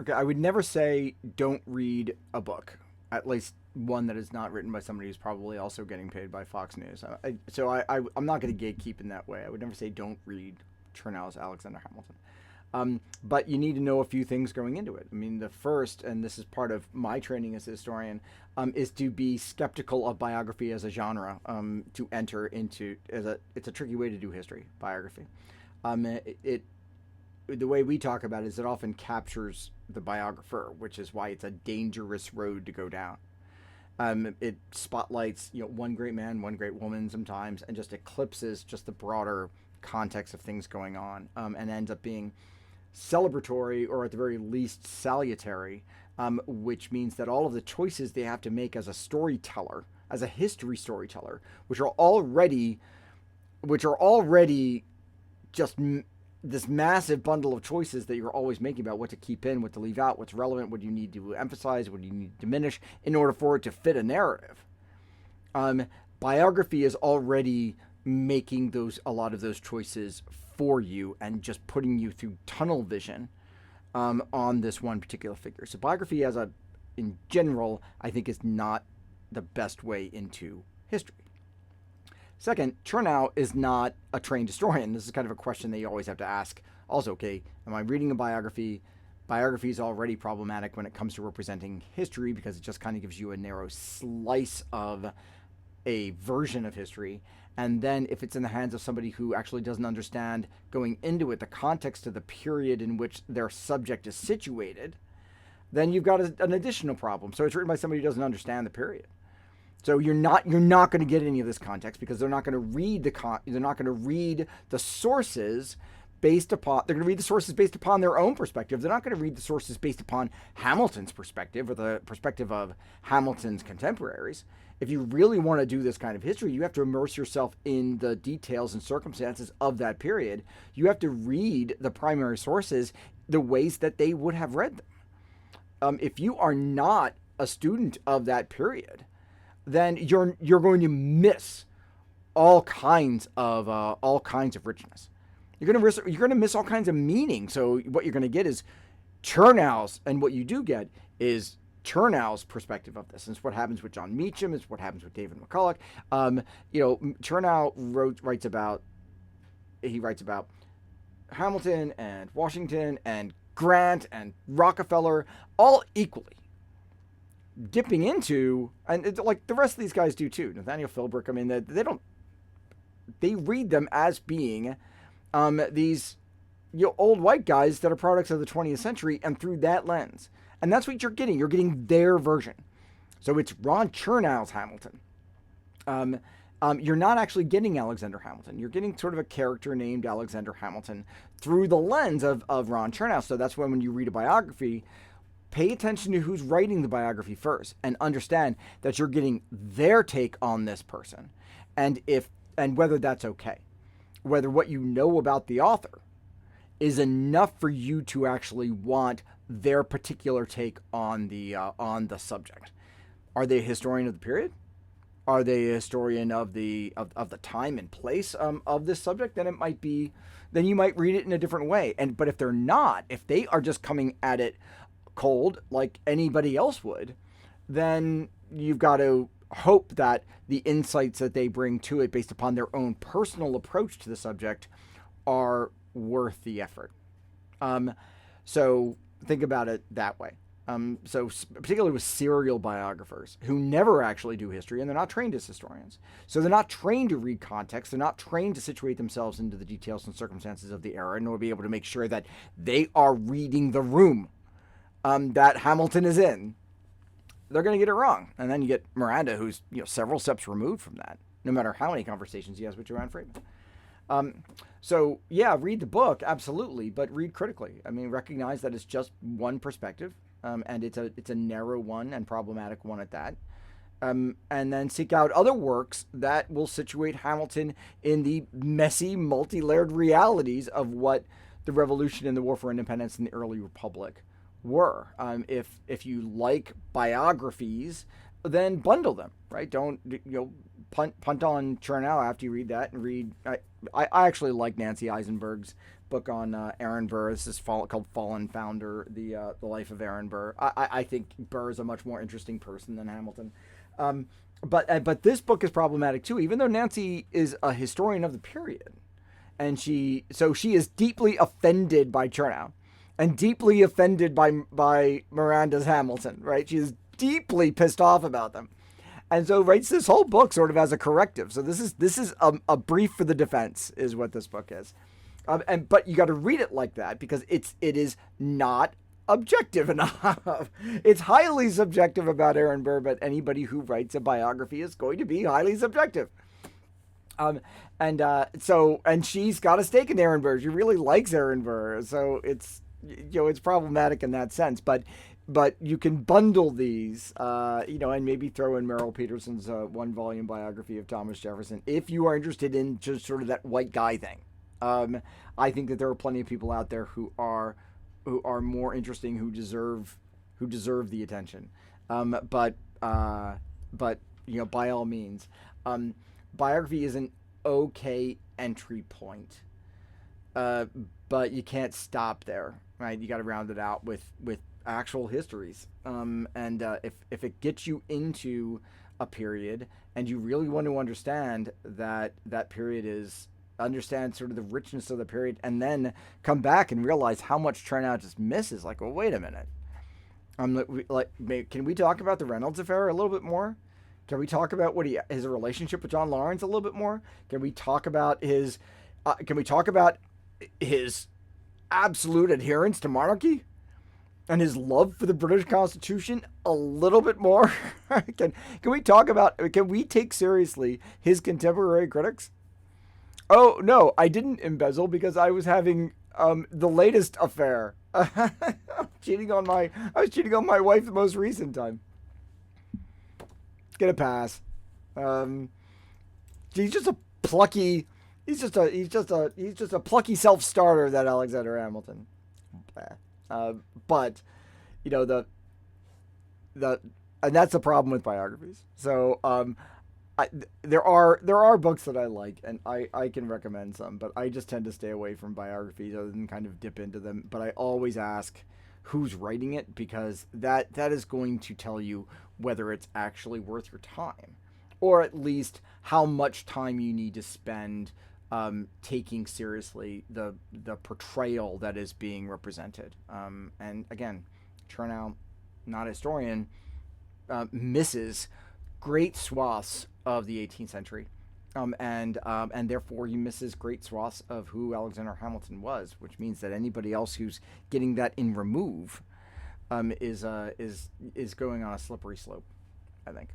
Okay, I would never say don't read a book, at least one that is not written by somebody who's probably also getting paid by Fox News. I'm not going to gatekeep in that way. I would never say don't read Chernow's Alexander Hamilton. But you need to know a few things going into it. I mean, the first, and this is part of my training as a historian, is to be skeptical of biography as a genre. To enter into it's a tricky way to do history biography. It the way we talk about it is it often captures the biographer, which is why it's a dangerous road to go down. It spotlights one great man, one great woman sometimes, and just eclipses just the broader context of things going on, and ends up being celebratory or at the very least salutary, which means that all of the choices they have to make as a storyteller, as a history storyteller, which are already just this massive bundle of choices that you're always making about what to keep in, what to leave out, what's relevant, what do you need to emphasize, what do you need to diminish in order for it to fit a narrative. Biography is already making a lot of those choices for you and just putting you through tunnel vision on this one particular figure. So biography in general, I think is not the best way into history. Second, Chernow is not a trained historian. This is kind of a question that you always have to ask. Also, okay, am I reading a biography? Biography is already problematic when it comes to representing history because it just kind of gives you a narrow slice of a version of history. And then if it's in the hands of somebody who actually doesn't understand going into it the context of the period in which their subject is situated, then you've got an additional problem. So it's written by somebody who doesn't understand the period. So you're not going to get any of this context because they're not going to read the sources based upon their own perspective. They're not going to read the sources based upon Hamilton's perspective or the perspective of Hamilton's contemporaries. If you really want to do this kind of history, you have to immerse yourself in the details and circumstances of that period. You have to read the primary sources the ways that they would have read them. If you are not a student of that period, then you're going to miss all kinds of richness. You're going to miss all kinds of meaning. So what you're going to get is Chernow's, and what you do get is Chernow's perspective of this. And it's what happens with John Meacham. It's what happens with David McCulloch. Chernow writes about Hamilton and Washington and Grant and Rockefeller all equally, dipping into, and like the rest of these guys do too. Nathaniel Philbrick. I mean, they read them as being these old white guys that are products of the 20th century, and through that lens. And that's what you're getting. You're getting their version. So it's Ron Chernow's Hamilton. You're not actually getting Alexander Hamilton. You're getting sort of a character named Alexander Hamilton through the lens of Ron Chernow. So that's when you read a biography, pay attention to who's writing the biography first and understand that you're getting their take on this person, and whether that's okay. Whether what you know about the author is enough for you to actually want their particular take on the subject. Are they a historian of the period? Are they a historian of the time and place of this subject? Then you might read it in a different way. But if they're not, if they are just coming at it cold like anybody else would, then you've got to hope that the insights that they bring to it based upon their own personal approach to the subject are worth the effort. So think about it that way. So particularly with serial biographers who never actually do history, and they're not trained as historians. So they're not trained to read context. They're not trained to situate themselves into the details and circumstances of the era, nor be able to make sure that they are reading the room that Hamilton is in. They're going to get it wrong. And then you get Miranda, who's several steps removed from that, no matter how many conversations he has with Joanne Freeman. So yeah, read the book, absolutely, but read critically. I mean, recognize that it's just one perspective, and it's a narrow one and problematic one at that. And then seek out other works that will situate Hamilton in the messy, multi-layered realities of what the Revolution and the War for Independence and the early Republic were. If you like biographies, then bundle them, right? Don't punt on Chernow after you read that, and read. I actually like Nancy Eisenberg's book on Aaron Burr. This is called Fallen Founder, the life of Aaron Burr. I think Burr is a much more interesting person than Hamilton. But this book is problematic too, even though Nancy is a historian of the period, and she is deeply offended by Chernow, and deeply offended by Miranda's Hamilton. Right? She is deeply pissed off about them. And so writes this whole book sort of as a corrective. So this is a brief for the defense, is what this book is. But you got to read it like that because it is not objective enough. It's highly subjective about Aaron Burr, but anybody who writes a biography is going to be highly subjective. And she's got a stake in Aaron Burr. She really likes Aaron Burr, so it's problematic in that sense. But you can bundle these, and maybe throw in Merrill Peterson's 1-volume biography of Thomas Jefferson if you are interested in just sort of that white guy thing. I think that there are plenty of people out there who are more interesting, who deserve the attention. But by all means, biography is an okay entry point, but you can't stop there, right? You got to round it out with actual histories. If it gets you into a period and you really want to understand that period understand sort of the richness of the period, and then come back and realize how much Chernow just misses. Like, well, wait a minute. Can we talk about the Reynolds affair a little bit more? Can we talk about his relationship with John Lawrence a little bit more? Can we talk about his absolute adherence to monarchy and his love for the British Constitution a little bit more? Can we take seriously his contemporary critics? Oh no, I didn't embezzle because I was having the latest affair. I was cheating on my wife the most recent time. Get a pass. He's just a plucky self-starter, that Alexander Hamilton. But and that's the problem with biographies. So there are books that I like, and I can recommend some, but I just tend to stay away from biographies other than kind of dip into them. But I always ask who's writing it, because that is going to tell you whether it's actually worth your time, or at least how much time you need to spend taking seriously the portrayal that is being represented. And again, Chernow, not a historian, misses great swaths of the 18th century, and therefore he misses great swaths of who Alexander Hamilton was, which means that anybody else who's getting that in remove is going on a slippery slope, I think.